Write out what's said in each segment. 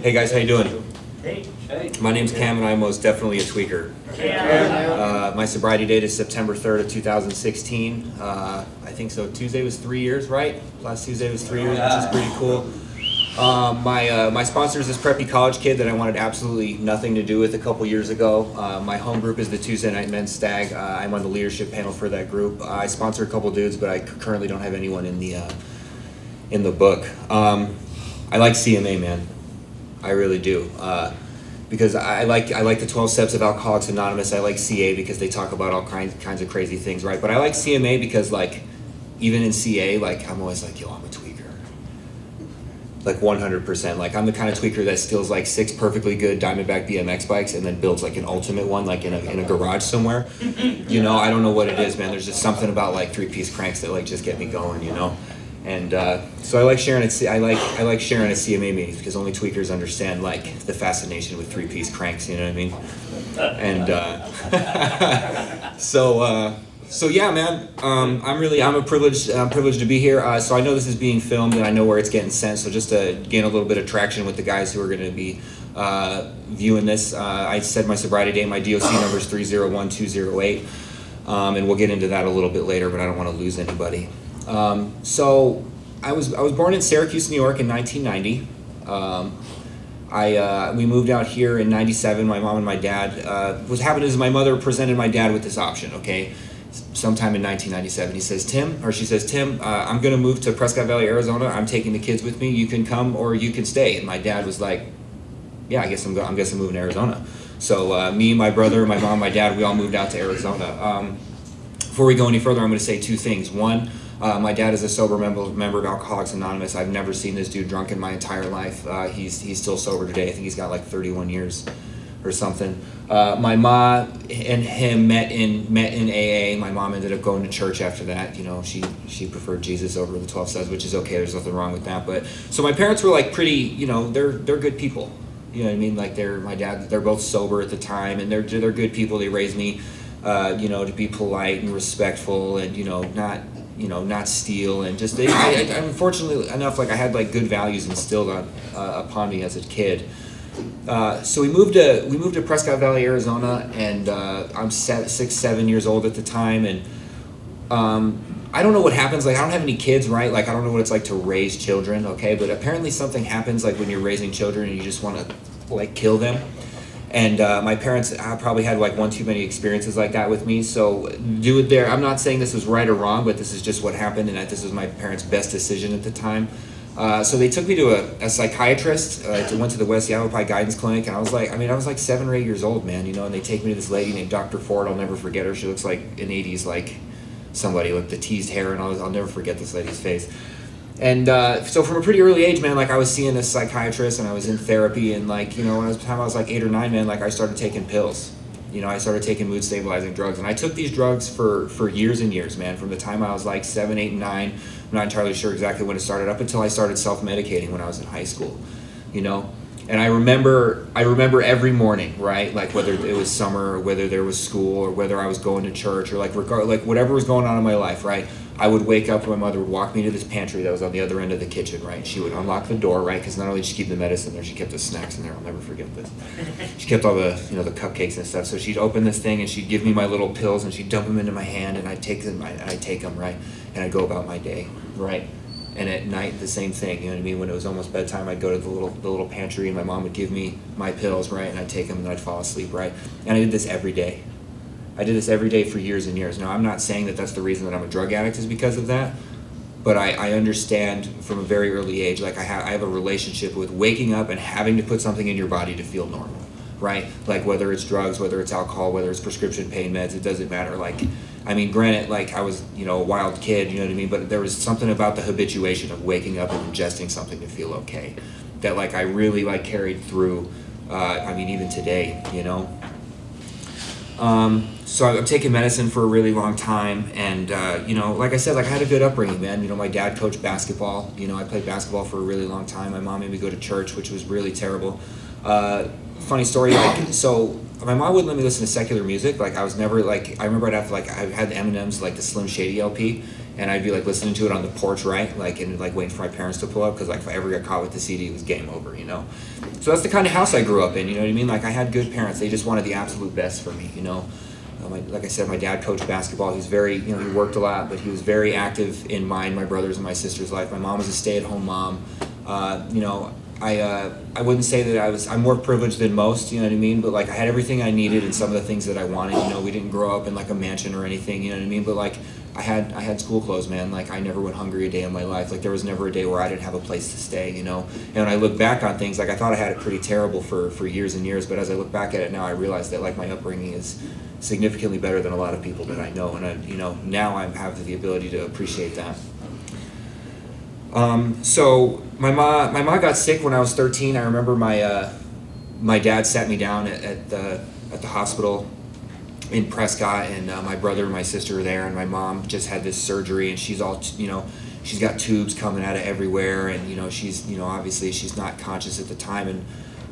Hey guys, how you doing? Hey. My name's Cam and I'm most definitely a tweaker. My sobriety date is September 3rd of 2016. I think so. Tuesday was 3 years, right? Last Tuesday was 3 years, which is pretty cool. My sponsor is this preppy college kid that I wanted absolutely nothing to do with a couple years ago. My home group is the Tuesday Night Men's Stag. I'm on the leadership panel for that group. I sponsor a couple dudes, but I currently don't have anyone in the book. I like CMA, man. I really do. Because I like the 12 Steps of Alcoholics Anonymous. I like CA because they talk about all kinds of crazy things, right? But I like CMA because, like, even in CA, like, I'm always like, yo, I'm a tweaker. Like 100%. Like, I'm the kind of tweaker that steals like 6 perfectly good Diamondback BMX bikes and then builds like an ultimate one, like in a garage somewhere. You know, I don't know what it is, man. There's just something about like 3-piece cranks that like just get me going, you know. And so I like sharing it. I like sharing at CMA meetings because only tweakers understand like the fascination with 3-piece cranks. You know what I mean? And so yeah, man. I'm privileged to be here. So I know this is being filmed and I know where it's getting sent. So just to gain a little bit of traction with the guys who are going to be viewing this, I said my sobriety date. My DOC number is 301208, and we'll get into that a little bit later. But I don't want to lose anybody. So I was born in Syracuse, New York in 1990. We moved out here in 97. My mom and my dad, what happened is my mother presented my dad with this option, okay? Sometime in 1997, she says, Tim, I'm going to move to Prescott Valley, Arizona. I'm taking the kids with me. You can come or you can stay. And my dad was like, yeah, I guess I'm moving to Arizona. So me, my brother, my mom, my dad, we all moved out to Arizona. Before we go any further, I'm going to say 2 things. One, my dad is a sober member of Alcoholics Anonymous. I've never seen this dude drunk in my entire life. He's still sober today. I think he's got like 31 years or something. My mom and him met in AA. My mom ended up going to church after that. You know, she preferred Jesus over the 12 Steps, which is okay. There's nothing wrong with that. But so my parents were like pretty, you know, they're good people. You know what I mean? Like they're both sober at the time, and they're good people. They raised me, you know, to be polite and respectful, and not steal, and just unfortunately enough, like I had like good values instilled upon me as a kid. So we moved to Prescott Valley, Arizona, and I'm 7 years old at the time, and I don't know what happens. Like I don't have any kids, right? Like I don't know what it's like to raise children, okay? But apparently something happens like when you're raising children and you just want to like kill them. And my parents probably had like one too many experiences like that with me. So do it there. I'm not saying this was right or wrong, but this is just what happened, and this was my parents' best decision at the time. So they took me to a psychiatrist. I went to the West Yavapai Guidance Clinic, and I was like 7 or 8 years old, man, you know. And they take me to this lady named Dr. Ford. I'll never forget her. She looks like an 80s like somebody with the teased hair, and I'll never forget this lady's face. And so from a pretty early age, man, like I was seeing a psychiatrist and I was in therapy, and like, you know, when I was like 8 or 9, man, like I started taking pills. You know, I started taking mood stabilizing drugs, and I took these drugs for years and years, man, from the time I was like 7, 8, and 9. I'm not entirely sure exactly when it started, up until I started self-medicating when I was in high school, you know. And I remember every morning, right? Like whether it was summer or whether there was school or whether I was going to church or like whatever was going on in my life, right? I would wake up and my mother would walk me to this pantry that was on the other end of the kitchen, right? She would unlock the door, right? Because not only did she keep the medicine there, she kept the snacks in there. I'll never forget this. She kept all the, you know, the cupcakes and stuff. So she'd open this thing and she'd give me my little pills and she'd dump them into my hand, and I'd take them, right? And I'd go about my day, right? And at night, the same thing, you know what I mean? When it was almost bedtime, I'd go to the little pantry, and my mom would give me my pills, right? And I'd take them and I'd fall asleep, right? And I did this every day. I did this every day for years and years. Now, I'm not saying that that's the reason that I'm a drug addict is because of that, but I understand from a very early age, like I have a relationship with waking up and having to put something in your body to feel normal, right? Like whether it's drugs, whether it's alcohol, whether it's prescription pain meds, it doesn't matter. Like, I mean, granted, like I was, you know, a wild kid, you know what I mean? But there was something about the habituation of waking up and ingesting something to feel okay that like I really like carried through, I mean, even today, you know? So I've taken medicine for a really long time, and you know, like I said, like I had a good upbringing, man. You know, my dad coached basketball. You know, I played basketball for a really long time. My mom made me go to church, which was really terrible. Funny story, like, so my mom wouldn't let me listen to secular music. Like I was never like, I remember I had the M&M's, like the Slim Shady LP, and I'd be like listening to it on the porch, right? Like, and like waiting for my parents to pull up, because like if I ever got caught with the CD, it was game over, you know? So that's the kind of house I grew up in, you know what I mean? Like I had good parents. They just wanted the absolute best for me, you know? Like I said, my dad coached basketball. He was very, you know, he worked a lot, but he was very active in mine, my brother's, and my sister's life. My mom was a stay-at-home mom. You know, I wouldn't say that I'm more privileged than most, you know what I mean? But like I had everything I needed and some of the things that I wanted. You know, we didn't grow up in like a mansion or anything, you know what I mean? But like I had school clothes, man. Like I never went hungry a day in my life. Like there was never a day where I didn't have a place to stay, you know? And when I look back on things, like I thought I had it pretty terrible for years and years, but as I look back at it now, I realize that like my upbringing is significantly better than a lot of people that I know, and I, you know, now I have the ability to appreciate that. So my mom got sick when I was 13. I remember my dad sat me down at the hospital in Prescott, and my brother and my sister were there, and my mom just had this surgery, and she's all, you know, she's got tubes coming out of everywhere, and you know, she's, you know, obviously she's not conscious at the time, and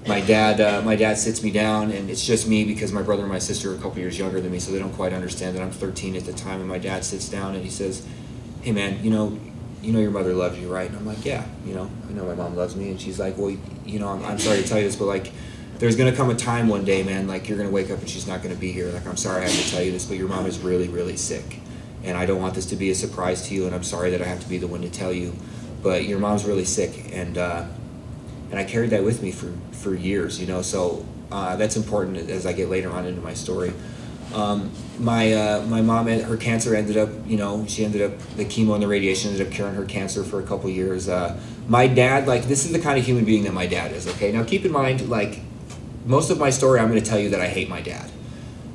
my dad sits me down, and it's just me because my brother and my sister are a couple years younger than me, so they don't quite understand that I'm 13 at the time. And my dad sits down and he says, "Hey man, you know your mother loves you, right?" And I'm like, "Yeah, you know, I know my mom loves me." And she's like, "Well, you know, I'm sorry to tell you this, but like, there's gonna come a time one day, man, like you're gonna wake up and she's not gonna be here. Like, I'm sorry I have to tell you this, but your mom is really, really sick, and I don't want this to be a surprise to you, and I'm sorry that I have to be the one to tell you, but your mom's really sick." And I carried that with me for years, you know, so that's important as I get later on into my story. My mom, her cancer ended up, you know, the chemo and the radiation ended up curing her cancer for a couple years. My dad, like, this is the kind of human being that my dad is, okay? Now keep in mind, like, most of my story, I'm going to tell you that I hate my dad.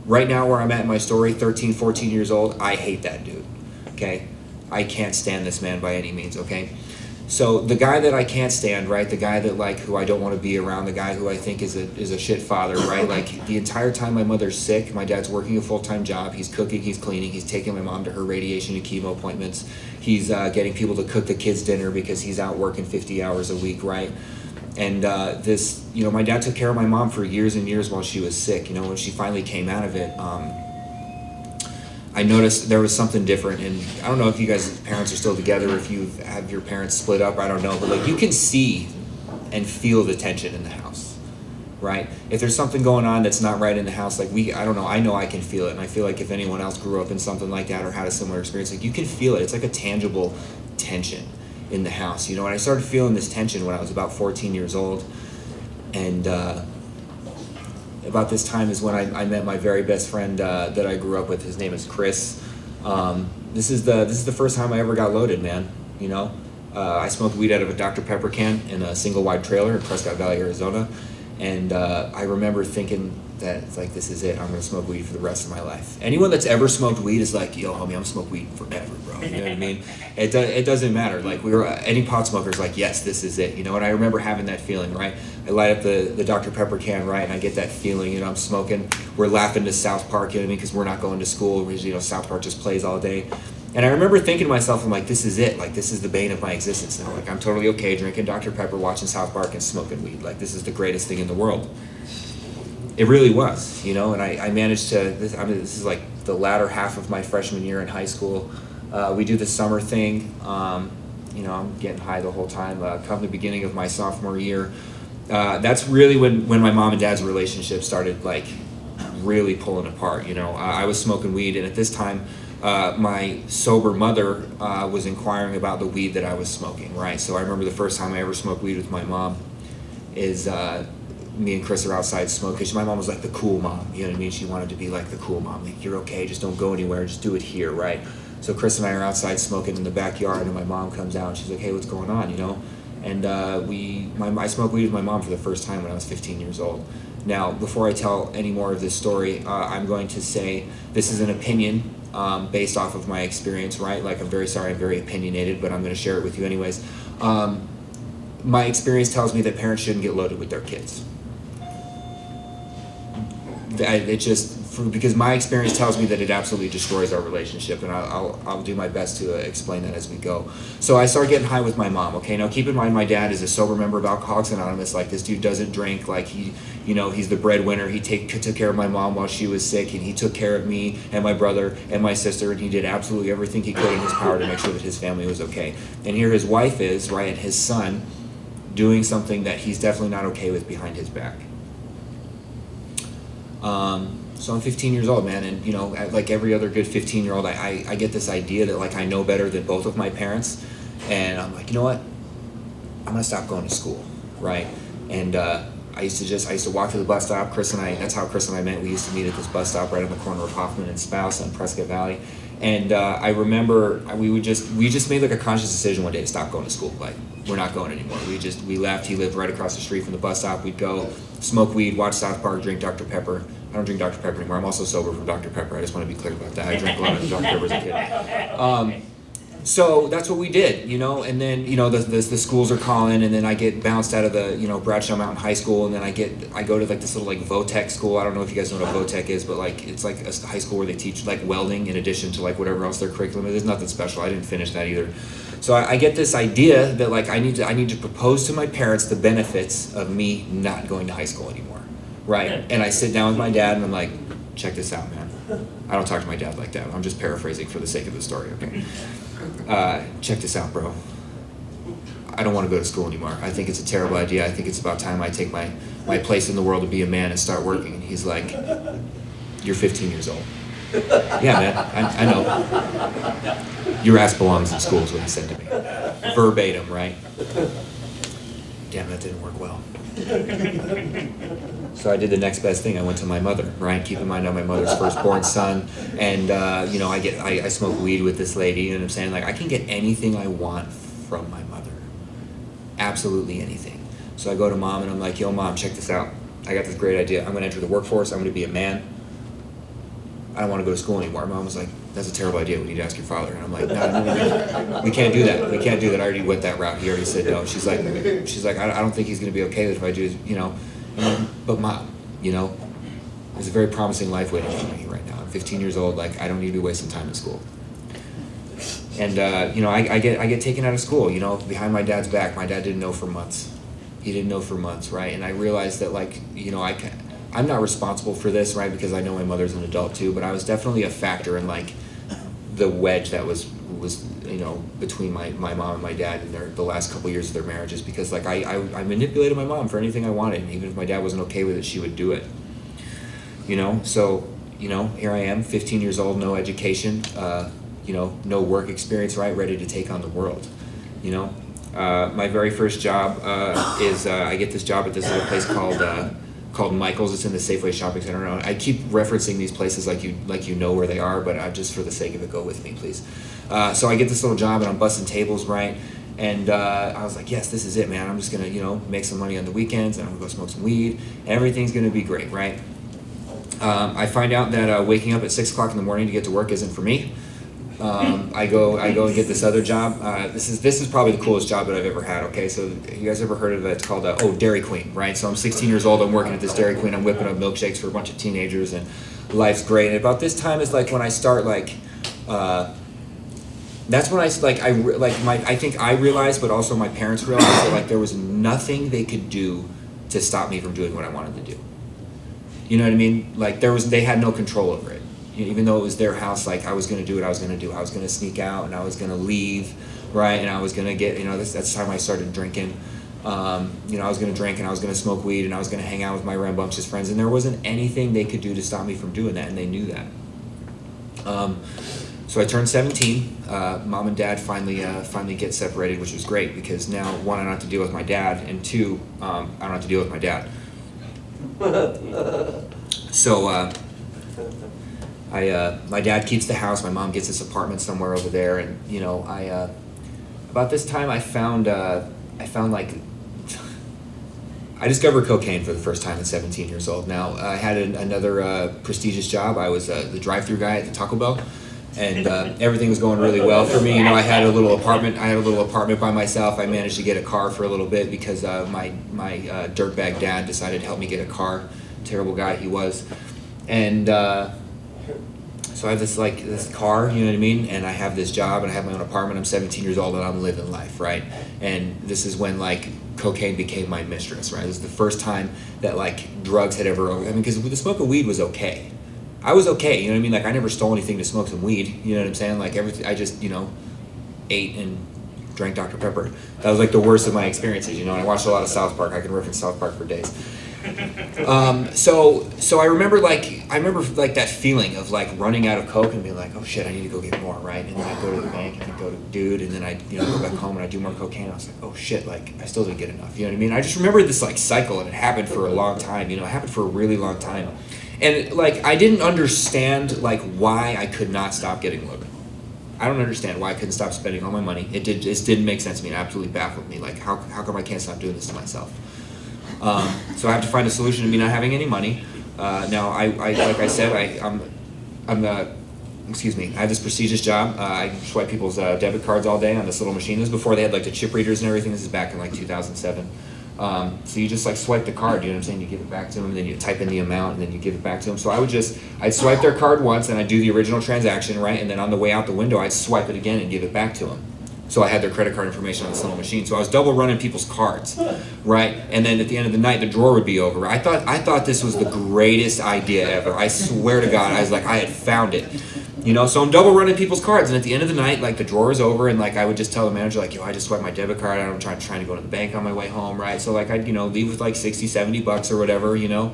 Right now where I'm at in my story, 13, 14 years old, I hate that dude, okay? I can't stand this man by any means, okay? So the guy that I can't stand, right, the guy that like who I don't want to be around, the guy who I think is a shit father, right, like the entire time my mother's sick, my dad's working a full-time job, he's cooking, he's cleaning, he's taking my mom to her radiation and chemo appointments, he's getting people to cook the kids dinner because he's out working 50 hours a week, right? And this, you know, my dad took care of my mom for years and years while she was sick. You know, when she finally came out of it, I noticed there was something different, and I don't know if you guys' parents are still together, if you have your parents split up, I don't know, but like you can see and feel the tension in the house, right? If there's something going on that's not right in the house, like I don't know, I know I can feel it, and I feel like if anyone else grew up in something like that or had a similar experience, like you can feel it. It's like a tangible tension in the house, you know, and I started feeling this tension when I was about 14 years old, and about this time is when I met my very best friend that I grew up with. His name is Chris. This is the first time I ever got loaded, man. You know, I smoked weed out of a Dr. Pepper can in a single wide trailer in Prescott Valley, Arizona, and I remember thinking that it's like, this is it. I'm gonna smoke weed for the rest of my life. Anyone that's ever smoked weed is like, yo, homie, I'm gonna smoke weed forever, bro. You know what I mean? It doesn't matter. Like any pot smoker's like, yes, this is it. You know, and I remember having that feeling, right? I light up the Dr. Pepper can, right, and I get that feeling, you know, I'm smoking. We're laughing to South Park, you know what I mean, because we're not going to school. You know, South Park just plays all day. And I remember thinking to myself, I'm like, this is it. Like, this is the bane of my existence now. Like, I'm totally okay drinking Dr. Pepper, watching South Park, and smoking weed. Like, this is the greatest thing in the world. It really was, you know, and I managed to, this is like the latter half of my freshman year in high school. We do the summer thing. You know, I'm getting high the whole time. Come the beginning of my sophomore year, that's really when my mom and dad's relationship started, like, really pulling apart, you know. I was smoking weed, and at this time, my sober mother was inquiring about the weed that I was smoking, right? So I remember the first time I ever smoked weed with my mom is me and Chris are outside smoking. My mom was like the cool mom, you know what I mean? She wanted to be like the cool mom, like, you're okay, just don't go anywhere, just do it here, right? So Chris and I are outside smoking in the backyard, and my mom comes out, and she's like, hey, what's going on, you know? And I smoked weed with my mom for the first time when I was 15 years old. Now, before I tell any more of this story, I'm going to say this is an opinion based off of my experience, right? Like, I'm very sorry, I'm very opinionated, but I'm going to share it with you anyways. My experience tells me that parents shouldn't get loaded with their kids. It just, because my experience tells me that it absolutely destroys our relationship, and I'll do my best to explain that as we go. So I started getting high with my mom. Okay, now keep in mind my dad is a sober member of Alcoholics Anonymous. Like, this dude doesn't drink. Like, he's the breadwinner. He took care of my mom while she was sick, and he took care of me and my brother and my sister, and he did absolutely everything he could in his power to make sure that his family was okay. And here his wife is, right, and his son doing something that he's definitely not okay with behind his back. So I'm 15 years old, man, and like every other good 15-year-old, I get this idea that like I know better than both of my parents, and I'm like, you know what? I'm gonna stop going to school, right? And I used to walk to the bus stop. That's how Chris and I met. We used to meet at this bus stop right on the corner of Hoffman and Spouse on Prescott Valley. And I remember we just made like a conscious decision one day to stop going to school. Like, we're not going anymore. We left. He lived right across the street from the bus stop. We'd go smoke weed, watch South Park, drink Dr. Pepper. I don't drink Dr. Pepper anymore. I'm also sober from Dr. Pepper. I just want to be clear about that. I drank a lot of Dr. Pepper as a kid. So that's what we did, and then, the schools are calling, and then I get bounced out of the, Bradshaw Mountain High School, and then I go to like this little like VOTEC school. I don't know if you guys know what a VOTEC is, but like it's like a high school where they teach like welding in addition to like whatever else their curriculum is. There's nothing special. I didn't finish that either. So I get this idea that like I need to propose to my parents the benefits of me not going to high school anymore, right? And I sit down with my dad and I'm like, check this out, man. I don't talk to my dad like that. I'm just paraphrasing for the sake of the story, okay? Check this out, bro. I don't want to go to school anymore. I think it's a terrible idea. I think it's about time I take my place in the world to be a man and start working. And he's like, you're 15 years old. Yeah, man, I know. Your ass belongs in school is what he said to me. Verbatim, right? Damn, that didn't work well. So I did the next best thing. I went to my mother, right? Keep in mind I'm my mother's firstborn son, and I smoke weed with this lady, you know what I'm saying? Like, I can get anything I want from my mother, absolutely anything. So I go to mom and I'm like, yo, mom, check this out. I got this great idea. I'm gonna enter the workforce. I'm gonna be a man. I don't want to go to school anymore. Mom was like, that's a terrible idea. We need to ask your father. And I'm like, no, we can't do that. We can't do that. I already went that route. He already said no. She's like, I don't think he's going to be okay with it if I do, but mom, there's a very promising life waiting for me right now. I'm 15 years old. Like, I don't need to be wasting time in school. And, I get taken out of school, behind my dad's back. My dad didn't know for months. He didn't know for months, right? And I realized that, like, I'm not responsible for this, right? Because I know my mother's an adult too, but I was definitely a factor in like the wedge that was between my mom and my dad in the last couple years of their marriages, because like I manipulated my mom for anything I wanted, and even if my dad wasn't okay with it, she would do it. So here I am, 15 years old, no education, no work experience, right? Ready to take on the world. My very first job is I get this job at this little place called Michael's. It's in the Safeway shopping center. I keep referencing these places like you know where they are, but just for the sake of it, go with me, please. So I get this little job and I'm busting tables, right? And I was like, yes, this is it, man. I'm just gonna, make some money on the weekends, and I'm gonna go smoke some weed. Everything's gonna be great, right? I find out that waking up at 6 o'clock in the morning to get to work isn't for me. I go and get this other job. This is probably the coolest job that I've ever had. Okay, so you guys ever heard of it? It's called Dairy Queen, right? So I'm 16 years old. I'm working at this Dairy Queen. I'm whipping up milkshakes for a bunch of teenagers, and life's great. And about this time is like when I start that's when I think I realized, but also my parents realized that like there was nothing they could do to stop me from doing what I wanted to do. You know what I mean? Like they had no control over it. Even though it was their house, like I was going to do what I was going to do. I was going to sneak out and I was going to leave, right? And I was going to get, that's the time I started drinking. I was going to drink and I was going to smoke weed and I was going to hang out with my rambunctious friends. And there wasn't anything they could do to stop me from doing that, and they knew that. So I turned 17. Mom and dad finally get separated, which was great because now, one, I don't have to deal with my dad, and two, I don't have to deal with my dad. So my dad keeps the house. My mom gets this apartment somewhere over there, and about this time I found like I discovered cocaine for the first time at 17 years old. Now I had another prestigious job. I was the drive-through guy at the Taco Bell, and everything was going really well for me. I had a little apartment by myself. I managed to get a car for a little bit because my dirtbag dad decided to help me get a car. Terrible guy he was. And so I have this car, you know what I mean? And I have this job and I have my own apartment. I'm 17 years old and I'm living life, right? And this is when like cocaine became my mistress, right? This is the first time that like drugs had ever, I mean, because the smoke of weed was okay. I was okay, you know what I mean? Like I never stole anything to smoke some weed, you know what I'm saying? Like everything, I just, you know, ate and drank Dr. Pepper. That was like the worst of my experiences, you know, and I watched a lot of South Park. I can reference South Park for days. So I remember like that feeling of like running out of coke and being like, oh shit, I need to go get more, right? And then I'd go to the bank and I'd go to dude, and then I'd, you know, go back home and I'd do more cocaine. I was like, oh shit, like I still didn't get enough, you know what I mean? I just remember this like cycle, and it happened for a long time, you know, it happened for a really long time. And like I didn't understand like why I could not stop getting loaded. I don't understand why I couldn't stop spending all my money. It just didn't make sense to me. It absolutely baffled me. Like how come I can't stop doing this to myself? So I have to find a solution to me not having any money. Now I like I said, excuse me, I have this prestigious job. I swipe people's debit cards all day on this little machine. This is before they had like the chip readers and everything. This is back in like 2007. So you just like swipe the card, you know what I'm saying? You give it back to them, and then you type in the amount, and then you give it back to them. So I'd swipe their card once, and I'd do the original transaction, right? And then on the way out the window, I'd swipe it again and give it back to them. So I had their credit card information on this little machine. So I was double running people's cards, right? And then at the end of the night, the drawer would be over. I thought this was the greatest idea ever. I swear to God, I was like, I had found it. You know, so I'm double running people's cards, and at the end of the night, like the drawer is over, and like I would just tell the manager, like, yo, I just swiped my debit card, I'm trying to go to the bank on my way home, right? So like I'd, you know, leave with like $60-$70 or whatever, you know,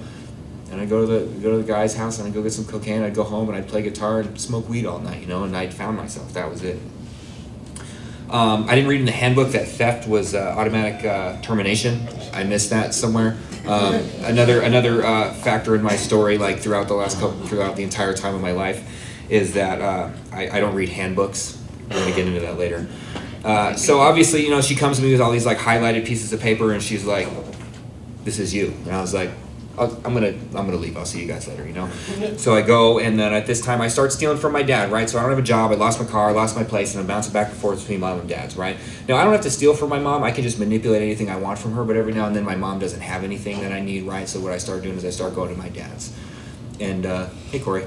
and I'd go to the guy's house and I'd go get some cocaine. I'd go home and I'd play guitar and smoke weed all night, you know, and I'd found myself. That was it. I didn't read in the handbook that theft was automatic termination. I missed that somewhere. Another factor in my story, like throughout the entire time of my life, is that I don't read handbooks. I'm gonna get into that later. So obviously, you know, she comes to me with all these like highlighted pieces of paper, and she's like, "This is you." And I was like, I'm gonna leave. I'll see you guys later, you know? So I go, and then at this time I start stealing from my dad, right? So I don't have a job, I lost my car, I lost my place, and I'm bouncing back and forth between mom and dad's, right? Now I don't have to steal from my mom, I can just manipulate anything I want from her, but every now and then my mom doesn't have anything that I need, right? So what I start doing is I start going to my dad's. And, hey Corey.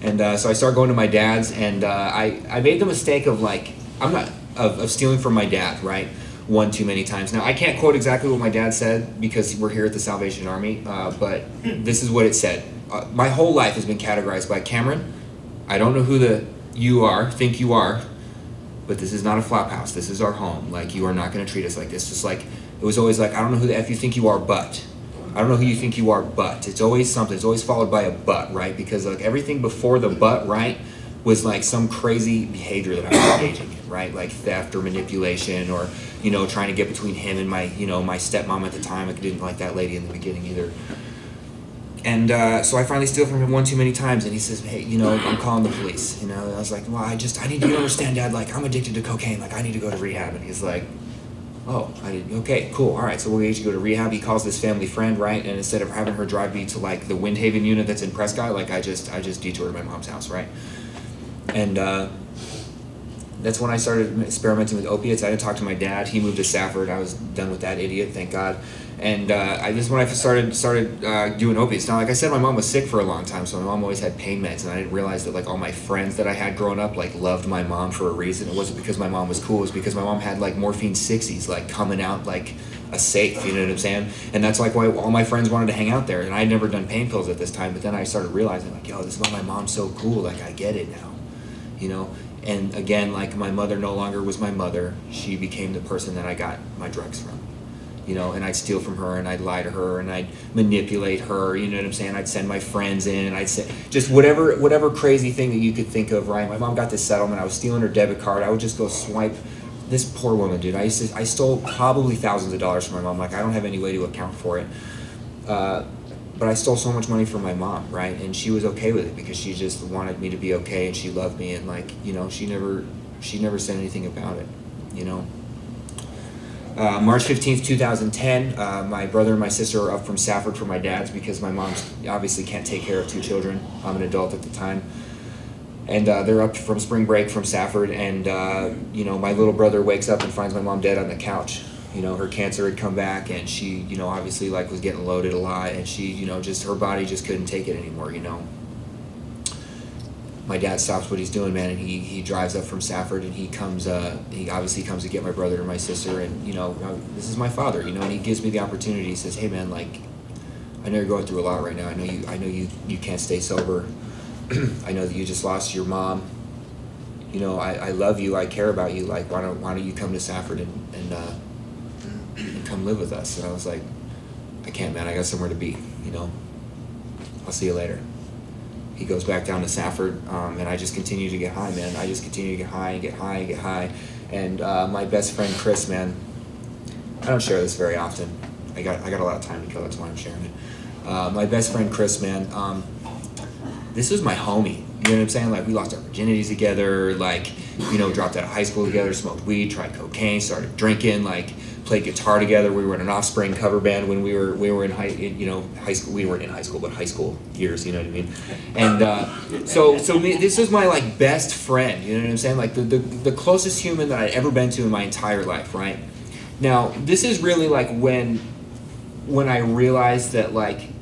And so I start going to my dad's, and I made the mistake of like, of stealing from my dad, right? One too many times. Now I can't quote exactly what my dad said because we're here at the Salvation Army, but this is what it said. My whole life has been categorized by Cameron. I don't know who you think you are, but this is not a flop house. This is our home. Like, you are not going to treat us like this. Just like it was always like, I don't know who the F you think you are, but I don't know who you think you are, but it's always something. It's always followed by a but, right? Because like everything before the but, right, was like some crazy behavior that I was engaging in, right? Like theft or manipulation, or, you know, trying to get between him and my, you know, my stepmom at the time. I didn't like that lady in the beginning either. And so I finally steal from him one too many times, and he says, hey, you know, I'm calling the police. You know, and I was like, well, I need you to understand, Dad, like, I'm addicted to cocaine. Like, I need to go to rehab. And he's like, oh, okay, cool, all right, so we'll get you to go to rehab. He calls this family friend, right? And instead of having her drive me to like the Windhaven unit that's in Prescott, like I just detoured my mom's house, right? And that's when I started experimenting with opiates. I didn't talk to my dad. He moved to Safford. I was done with that idiot, thank God. And this is when I started doing opiates. Now, like I said, my mom was sick for a long time, so my mom always had pain meds, and I didn't realize that like all my friends that I had growing up like loved my mom for a reason. It wasn't because my mom was cool. It was because my mom had like morphine 60s like coming out like a safe, you know what I'm saying? And that's like why all my friends wanted to hang out there. And I had never done pain pills at this time, but then I started realizing like, yo, this is why my mom's so cool. Like, I get it now, you know? And again, like, my mother no longer was my mother. She became the person that I got my drugs from, you know, and I'd steal from her, and I'd lie to her, and I'd manipulate her, you know what I'm saying? I'd send my friends in, and I'd say just whatever crazy thing that you could think of, right? My mom got this settlement. I was stealing her debit card. I would just go swipe. This poor woman, dude. I stole probably thousands of dollars from my mom. Like, I don't have any way to account for it. But I stole so much money from my mom, right? And she was okay with it because she just wanted me to be okay, and she loved me, and like, you know, she never said anything about it, you know. March 15th, 2010, my brother and my sister are up from Safford for my dad's because my mom obviously can't take care of two children. I'm an adult at the time. And they're up from spring break from Safford, and you know, my little brother wakes up and finds my mom dead on the couch. You know, her cancer had come back, and she, you know, obviously like was getting loaded a lot, and she, you know, just her body just couldn't take it anymore, you know. My dad stops what he's doing, man, and he drives up from Safford, and he obviously comes to get my brother and my sister, and, you know, this is my father, you know, and he gives me the opportunity. He says, hey man, like, I know you're going through a lot right now. I know you can't stay sober. I know that you just lost your mom. You know, I love you, I care about you, like, why don't you come to Safford and come live with us? And I was like, I can't, man, I got somewhere to be, you know, I'll see you later. He goes back down to Safford, and I just continue to get high, man. I just continue to get high and get high and get high. And my best friend Chris, man, I don't share this very often. I got a lot of time to kill, that's why I'm sharing it. My best friend Chris, man, this was my homie. You know what I'm saying? Like, we lost our virginities together, like, you know, dropped out of high school together, smoked weed, tried cocaine, started drinking, like, played guitar together. We were in an Offspring cover band when we were in high school. We weren't in high school, but high school years, you know what I mean? And so this is my, like, best friend, you know what I'm saying? Like, the closest human that I'd ever been to in my entire life, right? Now, this is really, like, when I realized that, like,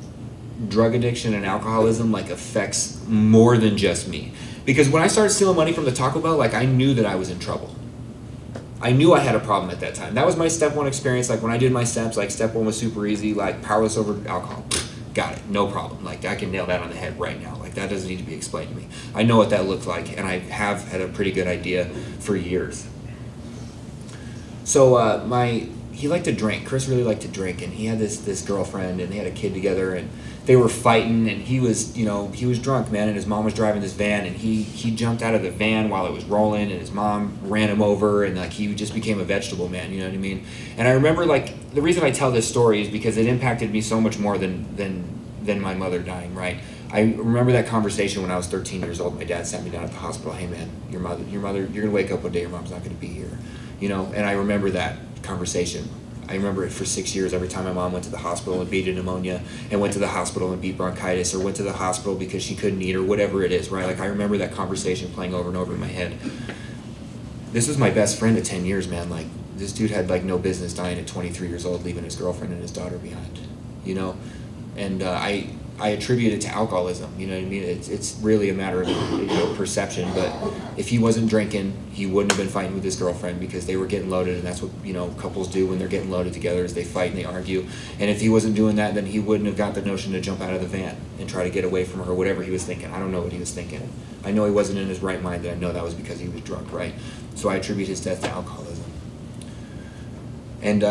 drug addiction and alcoholism, like, affects more than just me. Because when I started stealing money from the Taco Bell, like, I knew that I was in trouble. I knew I had a problem at that time. That was my step one experience. Like, when I did my steps, like, step one was super easy, like, powerless over alcohol. Got it, no problem. Like, I can nail that on the head right now. Like, that doesn't need to be explained to me. I know what that looked like, and I have had a pretty good idea for years. So he liked to drink. Chris really liked to drink, and he had this girlfriend, and they had a kid together, and they were fighting, and he was drunk, man, and his mom was driving this van, and he jumped out of the van while it was rolling, and his mom ran him over, and, like, he just became a vegetable, man, you know what I mean? And I remember, like, the reason I tell this story is because it impacted me so much more than my mother dying, right? I remember that conversation when I was 13 years old. My dad sat me down at the hospital. Hey man, your mother, you're gonna wake up one day, your mom's not gonna be here, you know? And I remember that conversation. I remember it for 6 years. Every time my mom went to the hospital and beat a pneumonia, and went to the hospital and beat bronchitis, or went to the hospital because she couldn't eat, or whatever it is, right? Like, I remember that conversation playing over and over in my head. This was my best friend of 10 years, man. Like, this dude had, like, no business dying at 23 years old, leaving his girlfriend and his daughter behind, you know? And I attribute it to alcoholism, you know what I mean? It's really a matter of, you know, perception, but if he wasn't drinking, he wouldn't have been fighting with his girlfriend, because they were getting loaded, and that's what, you know, couples do when they're getting loaded together, is they fight and they argue. And if he wasn't doing that, then he wouldn't have got the notion to jump out of the van and try to get away from her, or whatever he was thinking. I don't know what he was thinking. I know he wasn't in his right mind, and I know that was because he was drunk, right? So I attribute his death to alcoholism. And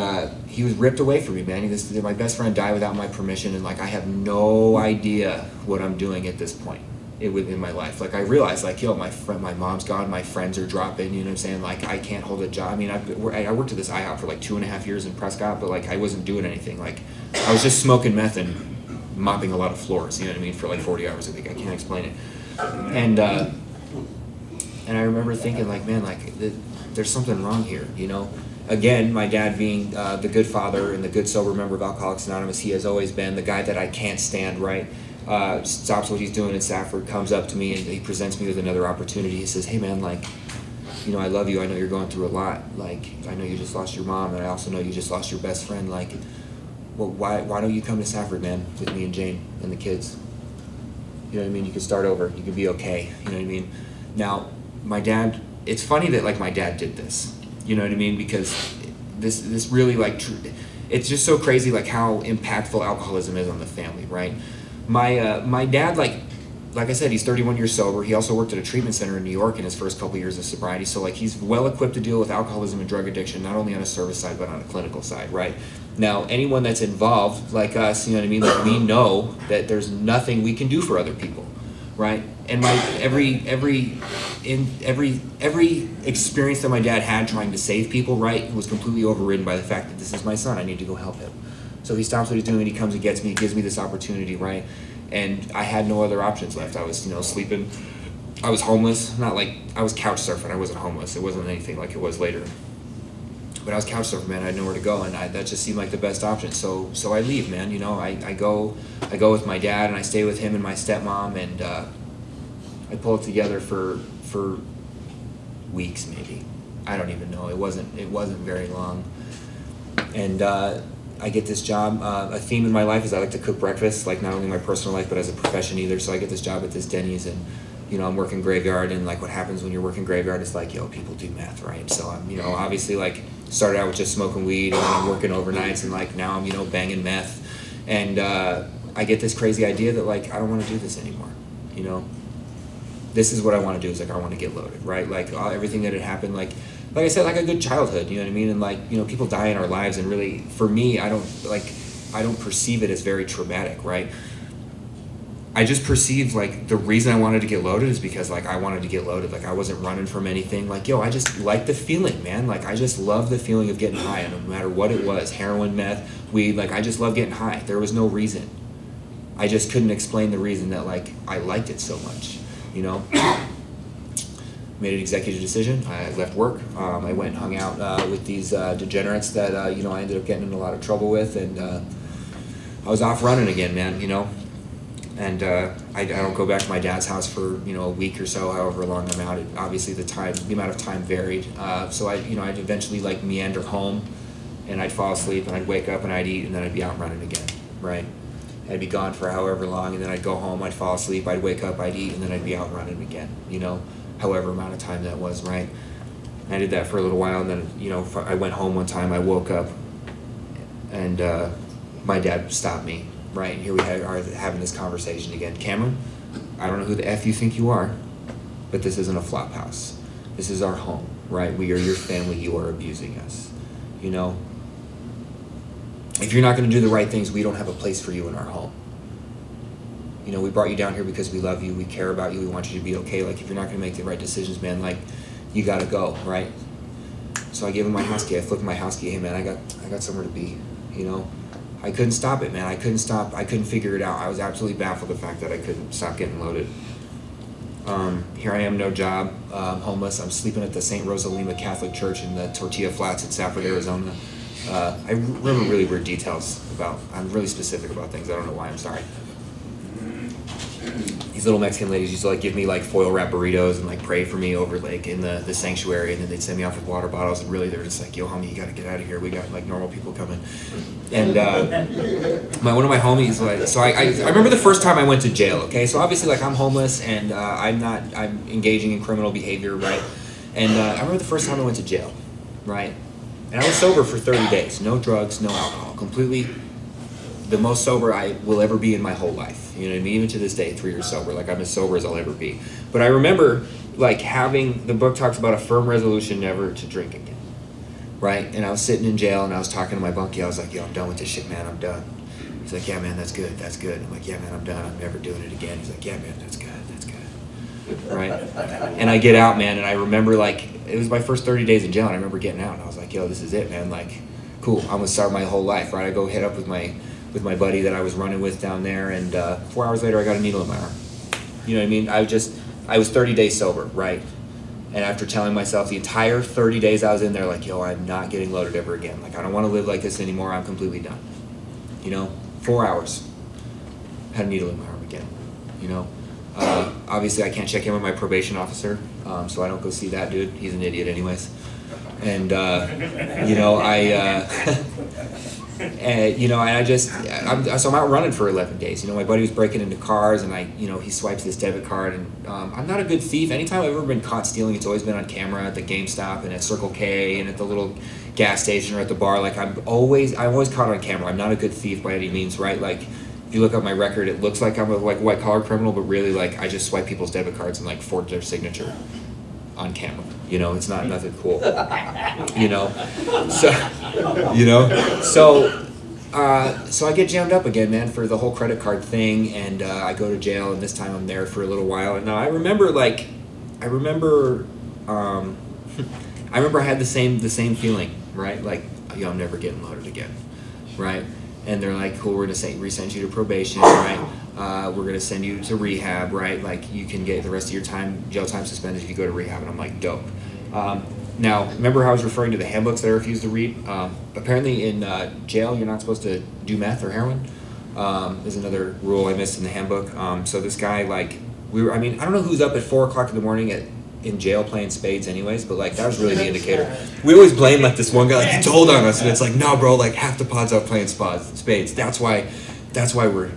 he was ripped away from me, man. My best friend died without my permission, and, like, I have no idea what I'm doing at this point in my life. Like, I realized, like, yo, my mom's gone, my friends are dropping, you know what I'm saying? Like, I can't hold a job. I mean, I worked at this IHOP for, like, 2.5 years in Prescott, but, like, I wasn't doing anything. Like, I was just smoking meth and mopping a lot of floors, you know what I mean, for, like, 40 hours a week. I can't explain it. And I remember thinking, like, man, like, there's something wrong here, you know? Again, my dad being the good father and the good sober member of Alcoholics Anonymous, he has always been the guy that I can't stand, right? Stops what he's doing in Safford, comes up to me, and he presents me with another opportunity. He says, hey man, like, you know, I love you. I know you're going through a lot. Like, I know you just lost your mom, and I also know you just lost your best friend. Like, well, why don't you come to Safford, man, with me and Jane and the kids? You know what I mean? You could start over. You could be okay. You know what I mean? Now, my dad, it's funny that, like, my dad did this. You know what I mean? Because this really, like, it's just so crazy, like, how impactful alcoholism is on the family, right? My dad, like I said, he's 31 years sober. He also worked at a treatment center in New York in his first couple years of sobriety. So, like, he's well equipped to deal with alcoholism and drug addiction, not only on a service side, but on a clinical side, right? Now, anyone that's involved, like us, you know what I mean? Like, we know that there's nothing we can do for other people, right? And every experience that my dad had trying to save people, right, was completely overridden by the fact that this is my son. I need to go help him. So he stops what he's doing, he comes and gets me, he gives me this opportunity, right? And I had no other options left. I was, you know, sleeping. I was homeless. Not like I was couch surfing. I wasn't homeless. It wasn't anything like it was later. But I was couch surfing, man. I had nowhere to go, and that just seemed like the best option. So I leave, man. You know, I go with my dad, and I stay with him and my stepmom, and I pull it together for weeks, maybe. I don't even know. It wasn't very long. And I get this job. A theme in my life is I like to cook breakfast, like not only in my personal life but as a profession either. So I get this job at this Denny's, and I'm working graveyard, and like what happens when you're working graveyard is like, people do meth, right? So I'm, obviously like started out with just smoking weed, and then I'm working overnights, and like now I'm, banging meth, and I get this crazy idea that like I don't want to do this anymore. This is what I want to do. Is like I want to get loaded, right? Like everything that had happened, like I said, like a good childhood. You know what I mean? And like people die in our lives, and really for me, I don't perceive it as very traumatic, right? I just perceived like the reason I wanted to get loaded is because like I wanted to get loaded. Like I wasn't running from anything. Like I just like the feeling, man. Like I just love the feeling of getting high, no matter what it was, heroin, meth, weed. Like I just love getting high. There was no reason. I just couldn't explain the reason that like I liked it so much. Made an executive decision. I left work. I went and hung out with these degenerates that I ended up getting in a lot of trouble with, and I was off running again, man. And I don't go back to my dad's house for a week or so, however long I'm out. Obviously, the amount of time varied. So I'd eventually like meander home, and I'd fall asleep, and I'd wake up, and I'd eat, and then I'd be out running again, right? I'd be gone for however long, and then I'd go home, I'd fall asleep, I'd wake up, I'd eat, and then I'd be out running again, however amount of time that was, right? I did that for a little while, and then, I went home one time, I woke up, and my dad stopped me, right? And here we are having this conversation again. Cameron, I don't know who the F you think you are, but this isn't a flop house. This is our home, right? We are your family, you are abusing us, If you're not going to do the right things, we don't have a place for you in our home. We brought you down here because we love you, we care about you, we want you to be okay. Like, if you're not going to make the right decisions, man, like, you got to go, right? So I gave him my house key. I flipped my house key. Hey, man, I got somewhere to be, I couldn't stop it, man. I couldn't figure it out. I was absolutely baffled the fact that I couldn't stop getting loaded. Here I am, no job, homeless. I'm sleeping at the St. Rosalima Catholic Church in the Tortilla Flats in Safford, Arizona. I remember really weird details I'm really specific about things. I don't know why, I'm sorry. These little Mexican ladies used to like give me like foil wrap burritos and like pray for me over like in the sanctuary, and then they'd send me off with water bottles, and really they're just like, yo homie, you gotta get out of here, we got like normal people coming. And one of my homies, like, so I remember the first time I went to jail, okay? So obviously like I'm homeless, and I'm engaging in criminal behavior, right? And I remember the first time I went to jail, right? And I was sober for 30 days, no drugs, no alcohol, completely the most sober I will ever be in my whole life. You know what I mean? Even to this day, 3 years sober, like I'm as sober as I'll ever be. But I remember like the book talks about a firm resolution never to drink again, right? And I was sitting in jail, and I was talking to my bunkie. I was like, yo, I'm done with this shit, man, I'm done. He's like, yeah, man, that's good. I'm like, yeah, man, I'm done. I'm never doing it again. He's like, yeah, man, that's good. Right? And I get out, man, and I remember like, it was my first 30 days in jail, and I remember getting out, and I was like, yo, this is it, man. Like, cool, I'm gonna start my whole life, right? I go hit up with my buddy that I was running with down there, and 4 hours later I got a needle in my arm. You know what I mean? I was 30 days sober, right? And after telling myself the entire 30 days I was in there, like, yo, I'm not getting loaded ever again. Like, I don't want to live like this anymore. I'm completely done. 4 hours, had a needle in my arm again. Obviously I can't check in with my probation officer, so I don't go see that dude. He's an idiot anyways. And so I'm out running for 11 days. My buddy was breaking into cars, and he swipes this debit card, and I'm not a good thief. Anytime I've ever been caught stealing, it's always been on camera at the GameStop and at Circle K and at the little gas station or at the bar. Like I'm always caught on camera. I'm not a good thief by any means, right? Like if you look up my record, it looks like I'm a like white collar criminal, but really like I just swipe people's debit cards and like forge their signature on camera. It's not nothing cool. So I get jammed up again, man, for the whole credit card thing, and I go to jail, and this time I'm there for a little while. And now I remember I had the same feeling, right? Like, yo, I'm never getting loaded again, right? And they're like, cool, we're gonna resend you to probation, right? We're gonna send you to rehab, right? Like you can get the rest of your jail time suspended if you go to rehab. And I'm like, dope. Now, remember how I was referring to the handbooks that I refused to read? Apparently in jail, you're not supposed to do meth or heroin. There's another rule I missed in the handbook. So this guy, like, I don't know who's up at 4 o'clock in the morning in jail playing spades anyways, but like that was really the indicator. We always blame like this one guy, like he told on us, and it's like, no bro, like half the pod's out playing spades. That's why we're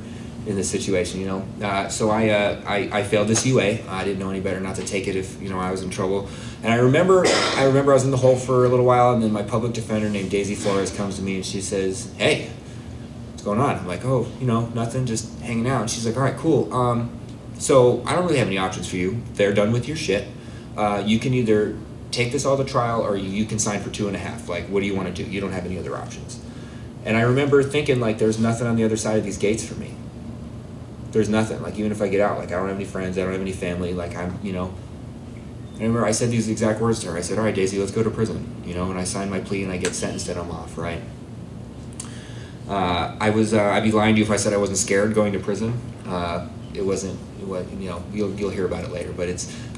in this situation, you know. So I failed this UA. I didn't know any better not to take it if, you know, I was in trouble. And I remember I was in the hole for a little while, and then my public defender named Daisy Flores comes to me and she says, hey, what's going on? I'm like, oh, you know, nothing, just hanging out. And she's like, all right, cool. So I don't really have any options for you. They're done with your shit. You can either take this all to trial or you can sign for 2.5. Like, what do you want to do? You don't have any other options. And I remember thinking, like, there's nothing on the other side of these gates for me. There's nothing. Like, even if I get out, like, I don't have any friends, I don't have any family, like, I'm, you know. I remember I said these exact words to her. I said, all right, Daisy, let's go to prison, you know, and I signed my plea and I get sentenced and I'm off, right? I'd be lying to you if I said I wasn't scared going to prison. It wasn't, you know, you'll hear about it later, but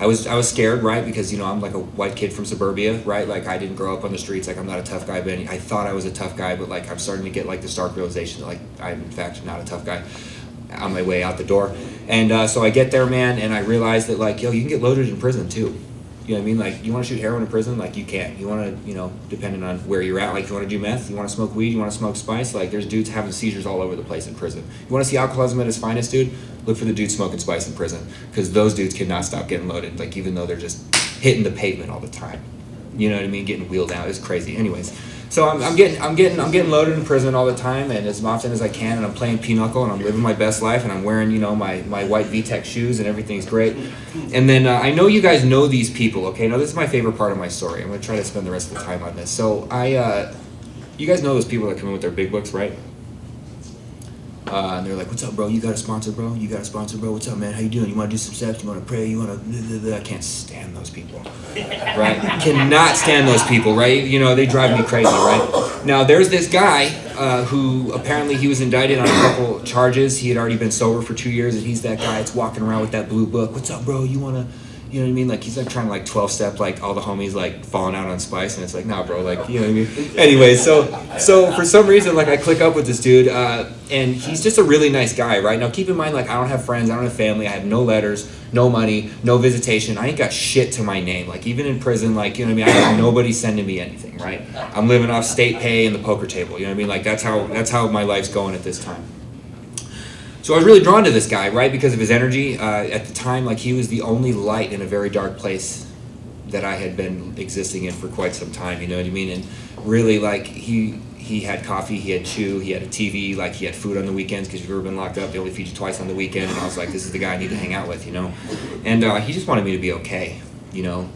I was scared, right? Because, you know, I'm like a white kid from suburbia, right? Like, I didn't grow up on the streets, like, I'm not a tough guy, but I thought I was a tough guy, but, like, I'm starting to get, like, the stark realization that, like, I'm, in fact, not a tough guy on my way out the door. And so I get there, man, and I realize that, like, yo, you can get loaded in prison, too. You know what I mean? Like, you want to shoot heroin in prison? Like, you can't. You want to, you know, depending on where you're at, like, you want to do meth? You want to smoke weed? You want to smoke spice? Like, there's dudes having seizures all over the place in prison. You want to see alcoholism at its finest, dude? Look for the dudes smoking spice in prison. Because those dudes cannot stop getting loaded, like, even though they're just hitting the pavement all the time. You know what I mean? Getting wheeled out. It's crazy. Anyways, so I'm getting loaded in prison all the time, and as often as I can, and I'm playing pinochle, and I'm living my best life, and I'm wearing, you know, my white VTech shoes, and everything's great. And then I know you guys know these people, okay? Now this is my favorite part of my story. I'm gonna try to spend the rest of the time on this. So you guys know those people that come in with their big books, right? And they're like, what's up, bro? You got a sponsor, bro? You got a sponsor, bro? What's up, man? How you doing? You want to do some steps? You want to pray? You want to... I can't stand those people, right? Cannot stand those people, right? You know, they drive me crazy, right? Now, there's this guy who apparently he was indicted on a couple charges. He had already been sober for 2 years, and he's that guy that's walking around with that blue book. What's up, bro? You want to... You know what I mean? Like, he's like trying to like 12-step, like all the homies like falling out on spice, and it's like, nah, bro, like, you know what I mean? Anyway, so for some reason, like, I click up with this dude, and he's just a really nice guy, right? Now, keep in mind, like, I don't have friends, I don't have family, I have no letters, no money, no visitation. I ain't got shit to my name. Like, even in prison, like, you know what I mean? I have nobody sending me anything, right? I'm living off state pay and the poker table. You know what I mean? Like, that's how my life's going at this time. So I was really drawn to this guy, right, because of his energy. At the time, like, he was the only light in a very dark place that I had been existing in for quite some time, you know what I mean? And really, like, he had coffee, he had chew, he had a TV, like, he had food on the weekends, because if you've ever been locked up, they only feed you twice on the weekend, and I was like, this is the guy I need to hang out with, you know? And he just wanted me to be okay, you know?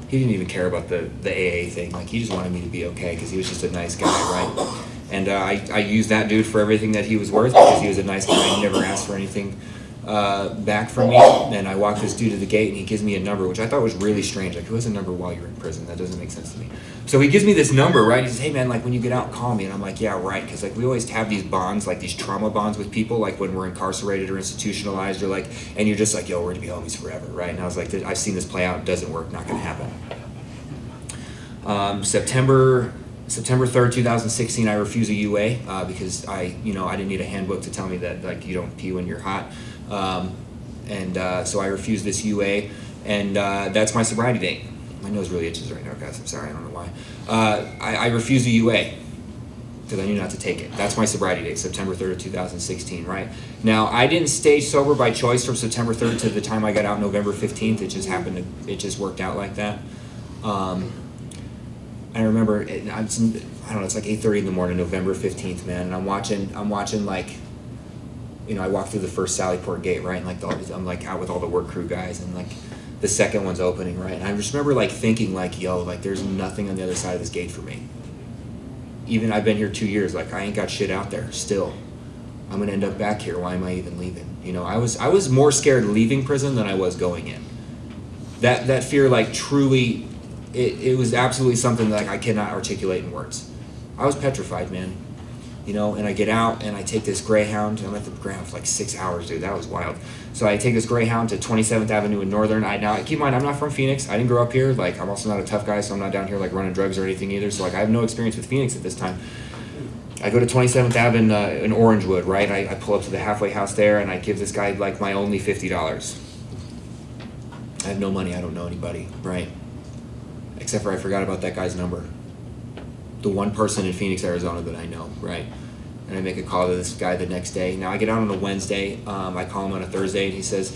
He didn't even care about the AA thing. Like, he just wanted me to be okay, because he was just a nice guy, right? And I used that dude for everything that he was worth, because he was a nice guy. He never asked for anything back from me. And I walked this dude to the gate, and he gives me a number, which I thought was really strange. Like, who has a number while you're in prison? That doesn't make sense to me. So he gives me this number, right? He says, hey, man, like, when you get out, call me. And I'm like, yeah, right. Because, like, we always have these bonds, like, these trauma bonds with people, like, when we're incarcerated or institutionalized, or, like, and you're just like, yo, we're going to be homies forever, right? And I was like, I've seen this play out. It doesn't work. Not going to happen. September 3rd, 2016, I refuse a UA because I didn't need a handbook to tell me that, like, you don't pee when you're hot. So I refused this UA, and that's my sobriety date. My nose really itches right now, guys. I'm sorry, I don't know why. I refused a UA because I knew not to take it. That's my sobriety date, September 3rd, 2016, right? Now, I didn't stay sober by choice from September 3rd to the time I got out November 15th. It just happened it just worked out like that. I remember, I don't know, it's like 8:30 in the morning, November 15th, man, and I'm watching, like, you know, I walk through the first Sallyport gate, right, and, like, I'm, like, out with all the work crew guys, and, like, the second one's opening, right, and I just remember, like, thinking, like, yo, like, there's nothing on the other side of this gate for me. Even I've been here 2 years, like, I ain't got shit out there, still. I'm gonna end up back here, why am I even leaving? You know, I was more scared leaving prison than I was going in. That fear, like, truly... It was absolutely something that, like, I cannot articulate in words. I was petrified, man. You know, and I get out and I take this Greyhound. I'm at the Greyhound for like 6 hours, dude. That was wild. So I take this Greyhound to 27th Avenue in Northern. Now, keep in mind, I'm not from Phoenix. I didn't grow up here. Like, I'm also not a tough guy, so I'm not down here, like, running drugs or anything either. So, like, I have no experience with Phoenix at this time. I go to 27th Avenue in Orangewood, right? I pull up to the halfway house there, and I give this guy, like, my only $50. I have no money, I don't know anybody, right? Except for I forgot about that guy's number. The one person in Phoenix, Arizona that I know, right? And I make a call to this guy the next day. Now I get out on a Wednesday, I call him on a Thursday, and he says,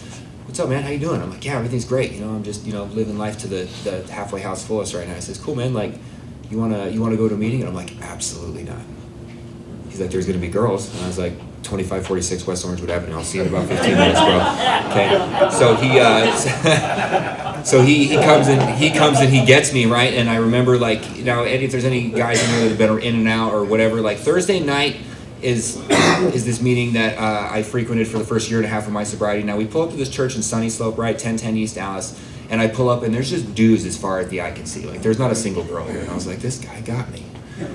"What's up, man? How you doing?" I'm like, "Yeah, everything's great. I'm just, living life to the halfway house fullest right now." He says, "Cool, man. Like, you wanna go to a meeting?" And I'm like, "Absolutely not." He's like, "There's gonna be girls," and I was like, 2546 West Orangewood Avenue. I'll see you in about 15 minutes, bro. Okay. So he comes and he gets me, right? And I remember, like, Eddie, if there's any guys in there that have been in and out or whatever, like Thursday night is this meeting that I frequented for the first year and a half of my sobriety. Now we pull up to this church in Sunny Slope, right, 1010 East Dallas, and I pull up and there's just dudes as far as the eye can see. Like, there's not a single girl here. And I was like, this guy got me.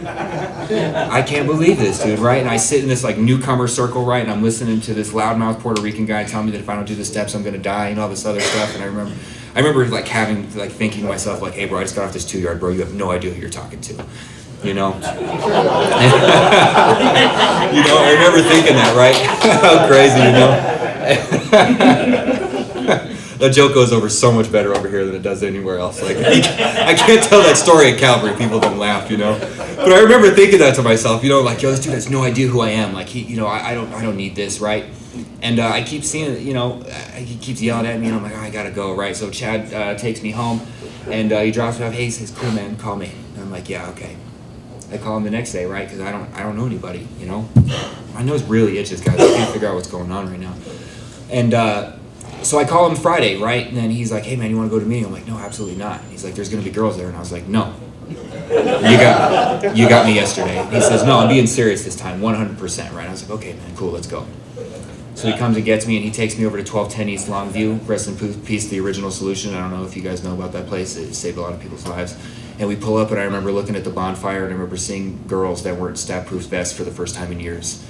I can't believe this, dude, right? And I sit in this like newcomer circle, right, and I'm listening to this loudmouth Puerto Rican guy tell me that if I don't do the steps, I'm gonna die, and all this other stuff. And I remember like thinking to myself, like, hey, bro, I just got off this 2-yard, bro. You have no idea who you're talking to. I remember thinking that, right? How crazy, That joke goes over so much better over here than it does anywhere else. Like, I can't tell that story at Calvary. People don't laugh, But I remember thinking that to myself, like, yo, this dude has no idea who I am. Like, I don't need this, right? And I keep seeing it, he keeps yelling at me, and I'm like, oh, I gotta go, right? So Chad takes me home, and he drops me off. Hey, he says, cool, man, call me. And I'm like, yeah, okay. I call him the next day, right? Because I don't know anybody, My nose really itches, guys. I can't figure out what's going on right now. And so I call him Friday, right? And then he's like, hey, man, you want to go to a meeting? I'm like, no, absolutely not. He's like, there's going to be girls there. And I was like, no. You got me yesterday. And he says, no, I'm being serious this time, 100%, right? I was like, okay, man, cool, let's go. So he comes and gets me, and he takes me over to 1210 East Longview. Rest in peace, the Original Solution. I don't know if you guys know about that place. It saved a lot of people's lives. And we pull up, and I remember looking at the bonfire, and I remember seeing girls that weren't stab-proof vests for the first time in years.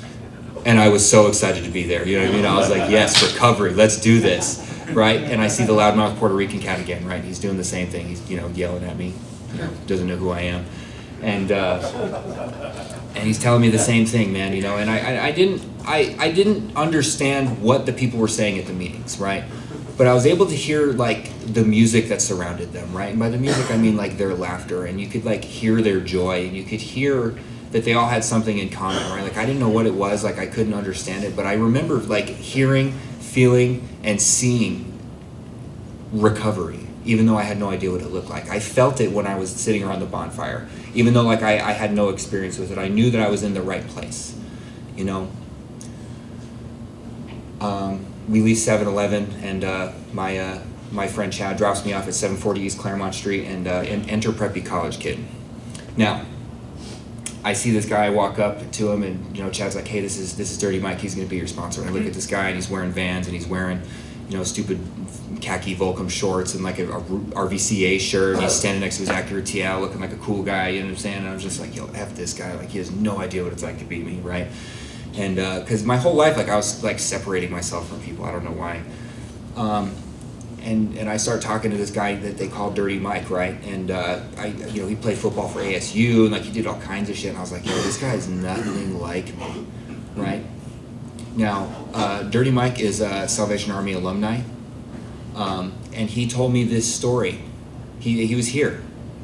And I was so excited to be there, you know what I mean? I was like, yes, recovery, let's do this, right? And I see the loudmouth Puerto Rican cat again, right? He's doing the same thing. He's, yelling at me, doesn't know who I am. And he's telling me the same thing, man, and I didn't understand what the people were saying at the meetings, right? But I was able to hear, like, the music that surrounded them, right? And by the music, I mean, like, their laughter, and you could, like, hear their joy, and you could hear that they all had something in common, right? Like, I didn't know what it was, like, I couldn't understand it, but I remember, like, hearing, feeling, and seeing recovery, even though I had no idea what it looked like. I felt it when I was sitting around the bonfire, even though, like, I had no experience with it. I knew that I was in the right place, We leave 7-Eleven, and my friend Chad drops me off at 740 East Claremont Street, and enter preppy college kid. Now, I see this guy, walk up to him, and Chad's like, hey, this is Dirty Mike, he's gonna be your sponsor. And I look at this guy, and he's wearing Vans, and he's wearing stupid khaki Volcom shorts and like a RVCA shirt, and he's standing next to his Acura TL looking like a cool guy, you know what I'm saying? And I was just like, yo, F this guy, like, he has no idea what it's like to be me, right? And because my whole life, like, I was like separating myself from people, I don't know why. And I start talking to this guy that they call Dirty Mike, right? And he played football for ASU, and like he did all kinds of shit. And I was like, yo, this guy is nothing like me, right? Now, Dirty Mike is a Salvation Army alumni, and he told me this story. He was here,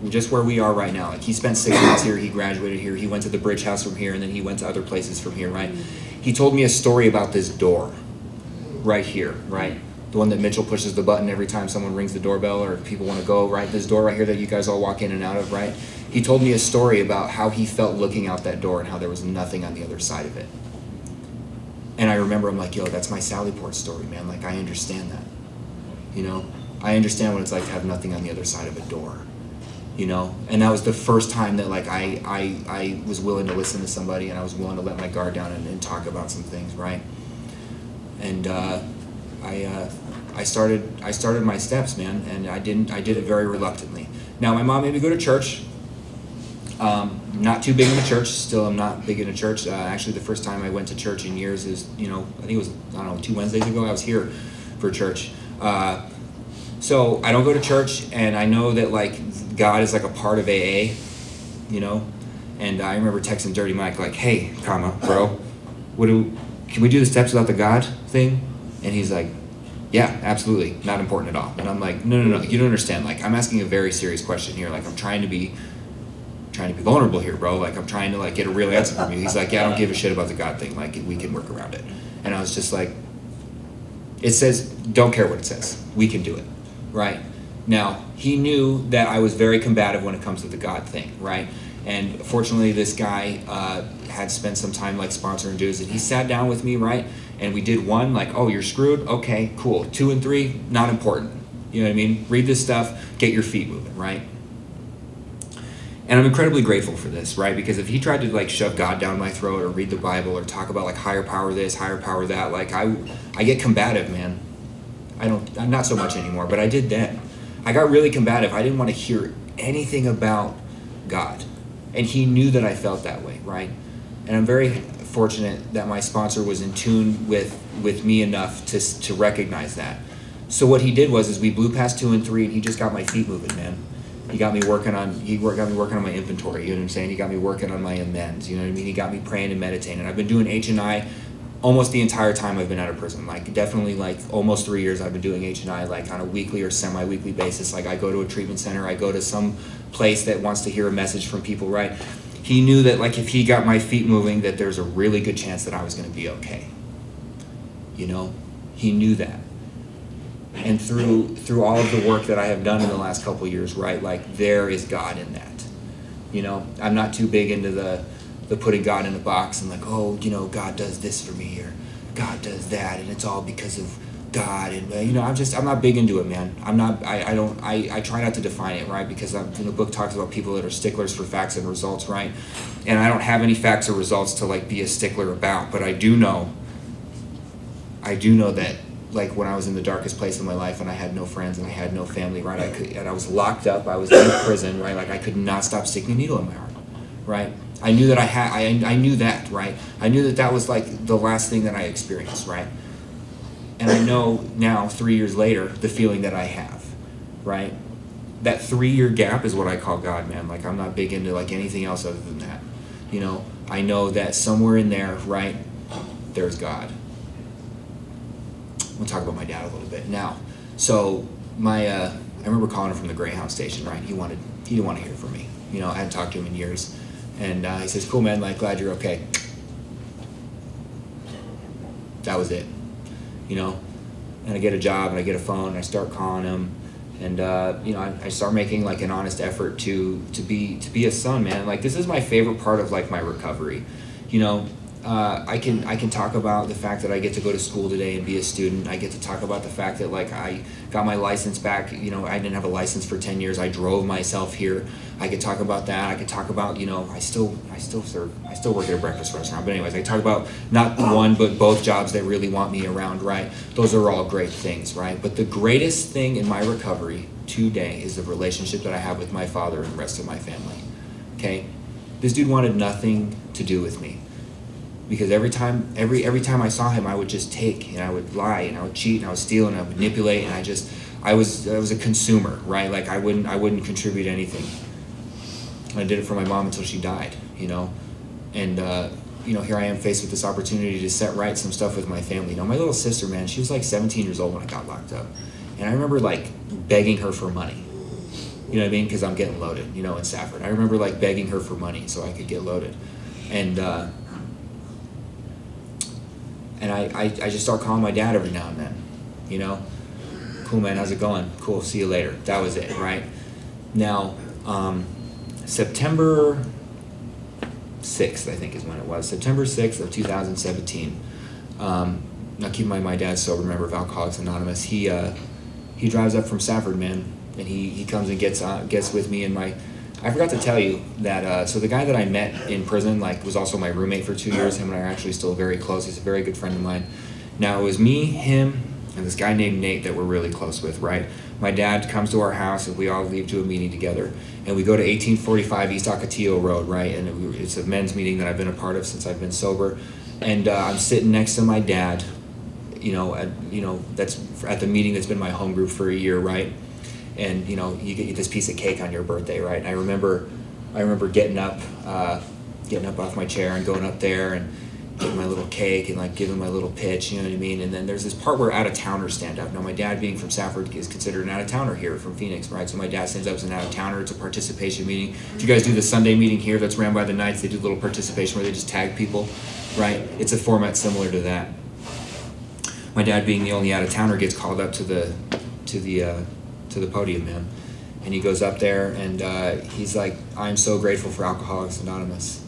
just where we are right now. Like, he spent 6 months here. He graduated here. He went to the Bridge House from here, and then he went to other places from here, right? He told me a story about this door, right here, right? The one that Mitchell pushes the button every time someone rings the doorbell or people want to go, right? This door right here that you guys all walk in and out of, right? He told me a story about how he felt looking out that door and how there was nothing on the other side of it. And I remember, I'm like, yo, that's my Sallyport story, man. Like, I understand that, I understand what it's like to have nothing on the other side of a door, And that was the first time that, like, I was willing to listen to somebody, and I was willing to let my guard down and talk about some things, right? And I started my steps, man, and I did it very reluctantly. Now, my mom made me go to church. Not too big in the church. Still, I'm not big in a church. Actually, the first time I went to church in years is, I think it was, 2 Wednesdays ago. I was here for church. So I don't go to church, and I know that, like, God is like a part of AA, And I remember texting Dirty Mike, like, hey, bro, can we do the steps without the God thing? And he's like, Yeah, absolutely, not important at all. And I'm like, no, no, no, you don't understand. Like, I'm asking a very serious question here. Like, I'm trying to be vulnerable here, bro. Like, I'm trying to like get a real answer from you. He's like, yeah, I don't give a shit about the God thing. Like, we can work around it. And I was just like, it says, don't care what it says. We can do it, right? Now, he knew that I was very combative when it comes to the God thing, right? And fortunately, this guy had spent some time like sponsoring dudes, and he sat down with me, right? And we did one, like, oh, you're screwed? Okay, cool. 2 and 3, not important. You know what I mean? Read this stuff, get your feet moving, right? And I'm incredibly grateful for this, right? Because if he tried to like shove God down my throat or read the Bible or talk about like higher power this, higher power that, like I get combative, man. I'm not so much anymore, but I did then. I got really combative. I didn't want to hear anything about God. And he knew that I felt that way, right? And I'm very fortunate that my sponsor was in tune with me enough to recognize that. So what he did was we blew past 2 and 3, and he just got my feet moving, man. He got me working on my inventory, you know what I'm saying? He got me working on my amends, you know what I mean? He got me praying and meditating. I've been doing H&I almost the entire time I've been out of prison. Like definitely like almost 3 years I've been doing H&I like on a weekly or semi-weekly basis. Like I go to a treatment center, I go to some place that wants to hear a message from people, right? He knew that like if he got my feet moving that there's a really good chance that I was going to be okay. You know? He knew that. And through all of the work that I have done in the last couple of years, right, like there is God in that. You know, I'm not too big into the putting God in a box and like, oh, you know, God does this for me or God does that and it's all because of God. And you know, I'm not big into it, man. I try not to define it, right, because the book talks about people that are sticklers for facts and results, right, and I don't have any facts or results to like be a stickler about, but I do know that like when I was in the darkest place in my life and I had no friends and I had no family, right? I was locked up. I was in prison, right? Like I could not stop sticking a needle in my heart, right? I knew that I knew that, right? I knew that was like the last thing that I experienced, right? And I know now, 3 years later, the feeling that I have, right? That 3-year gap is what I call God, man. Like I'm not big into like anything else other than that. You know, I know that somewhere in there, right, there's God. We'll talk about my dad a little bit now. So I remember calling him from the Greyhound station, right? He didn't want to hear from me. You know, I hadn't talked to him in years. And he says, cool, man, like, glad you're okay. That was it, you know? And I get a job and I get a phone and I start calling him. And, you know, I start making like an honest effort to be a son, man. Like, this is my favorite part of like my recovery, you know? I can talk about the fact that I get to go to school today and be a student. I get to talk about the fact that like I got my license back. You know, I didn't have a license for 10 years. I drove myself here. I could talk about that. I could talk about, you know, I still work at a breakfast restaurant. But anyways, I talk about not one but both jobs that really want me around, right? Those are all great things, right? But the greatest thing in my recovery today is the relationship that I have with my father and the rest of my family. Okay? This dude wanted nothing to do with me. Because every time I saw him, I would just take and I would lie and I would cheat and I would steal and I would manipulate and I was a consumer, right? Like I wouldn't contribute anything. I did it for my mom until she died, you know, and you know, here I am faced with this opportunity to set right some stuff with my family. You know, my little sister, man, she was like 17 years old when I got locked up, and I remember like begging her for money. You know what I mean? Because I'm getting loaded, you know, in Safford. I remember like begging her for money so I could get loaded, and I just start calling my dad every now and then, you know, cool, man, how's it going? Cool, see you later. That was it, right? Now, September 6th, I think is when it was. September 6th of 2017. Now keep in mind, my dad's sober member of Alcoholics Anonymous. He drives up from Safford, man, and he comes and gets with me and my... I forgot to tell you that, so the guy that I met in prison, like, was also my roommate for 2 years. Him and I are actually still very close. He's a very good friend of mine. Now, it was me, him, and this guy named Nate that we're really close with, right? My dad comes to our house, and we all leave to a meeting together. And we go to 1845 East Ocotillo Road, right? And it's a men's meeting that I've been a part of since I've been sober. And I'm sitting next to my dad, you know, that's at the meeting that's been my home group for a year, right? And, you know, you get this piece of cake on your birthday, right? And I remember getting up off my chair and going up there, and getting my little cake and like giving my little pitch, you know what I mean? And then there's this part where out-of-towners stand up. Now my dad, being from Safford, is considered an out-of-towner here from Phoenix, right? So my dad stands up as an out-of-towner. It's a participation meeting. If you guys do the Sunday meeting here that's ran by the Knights, they do a little participation where they just tag people, right? It's a format similar to that. My dad, being the only out-of-towner, gets called up to the podium, man. And he goes up there and he's like, "I'm so grateful for Alcoholics Anonymous.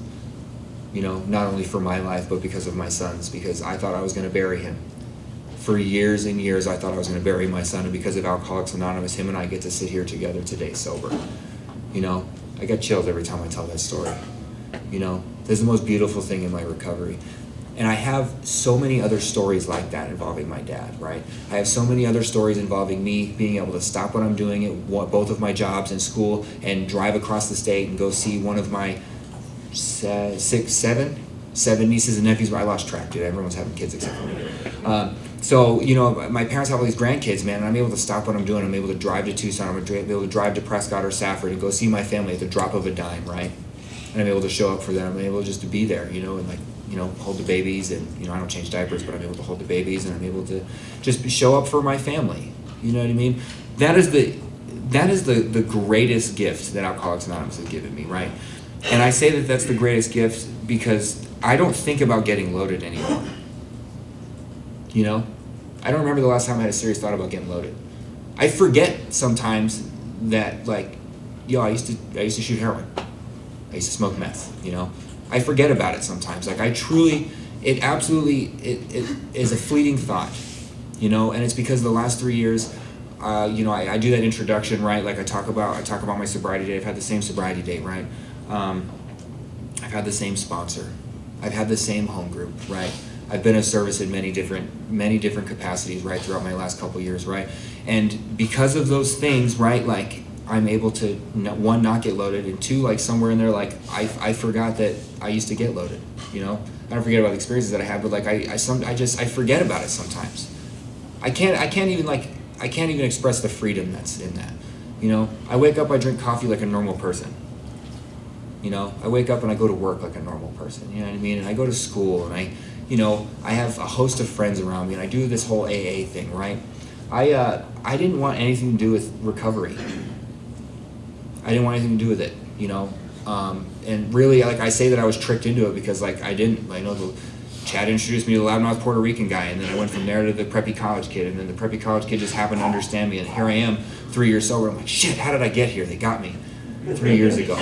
You know, not only for my life, but because of my son's, because I thought I was going to bury him. For years and years, I thought I was going to bury my son, and because of Alcoholics Anonymous, him and I get to sit here together today sober." You know, I get chills every time I tell that story. You know, this is the most beautiful thing in my recovery. And I have so many other stories like that involving my dad, right? I have so many other stories involving me being able to stop what I'm doing at both of my jobs and school and drive across the state and go see one of my seven nieces and nephews. I lost track, dude. Everyone's having kids except for me. So, you know, my parents have all these grandkids, man, and I'm able to stop what I'm doing. I'm able to drive to Tucson. I'm able to drive to Prescott or Safford and go see my family at the drop of a dime, right? And I'm able to show up for them. I'm able just to be there, you know, and like, you know, hold the babies. And, you know, I don't change diapers, but I'm able to hold the babies, and I'm able to just show up for my family. You know what I mean? That is the greatest gift that Alcoholics Anonymous has given me, right? And I say that that's the greatest gift because I don't think about getting loaded anymore. You know? I don't remember the last time I had a serious thought about getting loaded. I forget sometimes that, like, yo, I used to shoot heroin. I used to smoke meth, you know? I forget about it sometimes. Like, it absolutely is a fleeting thought, you know? And it's because the last 3 years, you know, I do that introduction, right? Like I talk about my sobriety date. I've had the same sobriety date, right? I've had the same sponsor. I've had the same home group, right? I've been of service in many different capacities, right, throughout my last couple years, right? And because of those things, right, like I'm able to, one, not get loaded, and two, like somewhere in there, like I forgot that I used to get loaded, you know? I don't forget about the experiences that I had, but like I forget about it sometimes. I can't even express the freedom that's in that. You know, I wake up, I drink coffee like a normal person. You know, I wake up and I go to work like a normal person, you know what I mean? And I go to school and I have a host of friends around me, and I do this whole AA thing, right? I didn't want anything to do with recovery. I didn't want anything to do with it, you know? And really, like, I say that I was tricked into it because, like, I didn't. I know Chad introduced me to the loudmouth Puerto Rican guy, and then I went from there to the preppy college kid, and then the preppy college kid just happened to understand me, and here I am 3 years sober. I'm like, shit, how did I get here? They got me 3 years ago.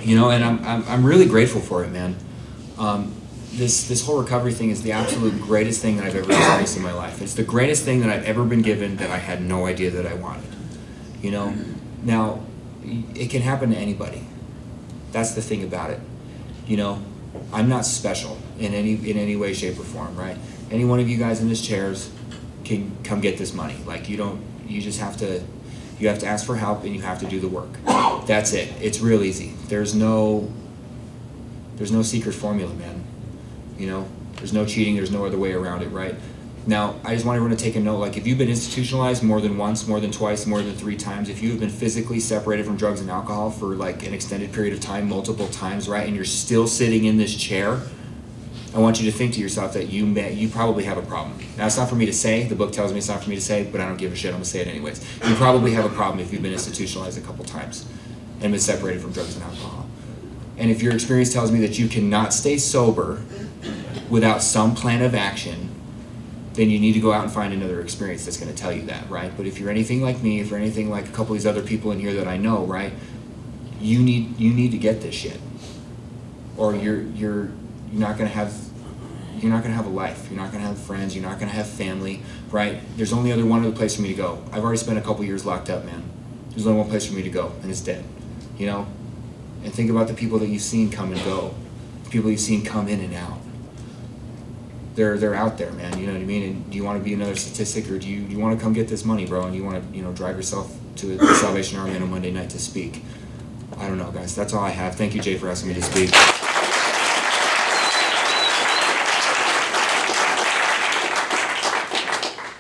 You know, and I'm really grateful for it, man. This whole recovery thing is the absolute greatest thing that I've ever experienced in my life. It's the greatest thing that I've ever been given that I had no idea that I wanted. You know, now it can happen to anybody. That's the thing about it. You know, I'm not special in any way, shape, or form, right? Any one of you guys in this chairs can come get this money. Like you have to ask for help and you have to do the work. That's it. It's real easy. There's no secret formula, man. You know, there's no cheating, there's no other way around it, right? Now, I just want everyone to take a note, like if you've been institutionalized more than once, more than twice, more than 3 times, if you have been physically separated from drugs and alcohol for like an extended period of time, multiple times, right, and you're still sitting in this chair, I want you to think to yourself that you probably have a problem. Now, it's not for me to say, the book tells me it's not for me to say, but I don't give a shit, I'm gonna say it anyways. You probably have a problem if you've been institutionalized a couple times and been separated from drugs and alcohol. And if your experience tells me that you cannot stay sober without some plan of action, then you need to go out and find another experience that's going to tell you that, right? But if you're anything like me, if you're anything like a couple of these other people in here that I know, right, you need to get this shit, or you're not going to have a life. You're not going to have friends. You're not going to have family, right? There's only one other place for me to go. I've already spent a couple years locked up, man. There's only one place for me to go, and it's dead. You know, and think about the people that you've seen come and go, the people you've seen come in and out. They're out there, man. You know what I mean? And do you want to be another statistic, or do you want to come get this money, bro? And you want to, drive yourself to the Salvation Army on a Monday night to speak? I don't know, guys. That's all I have. Thank you, Jay, for asking me to speak.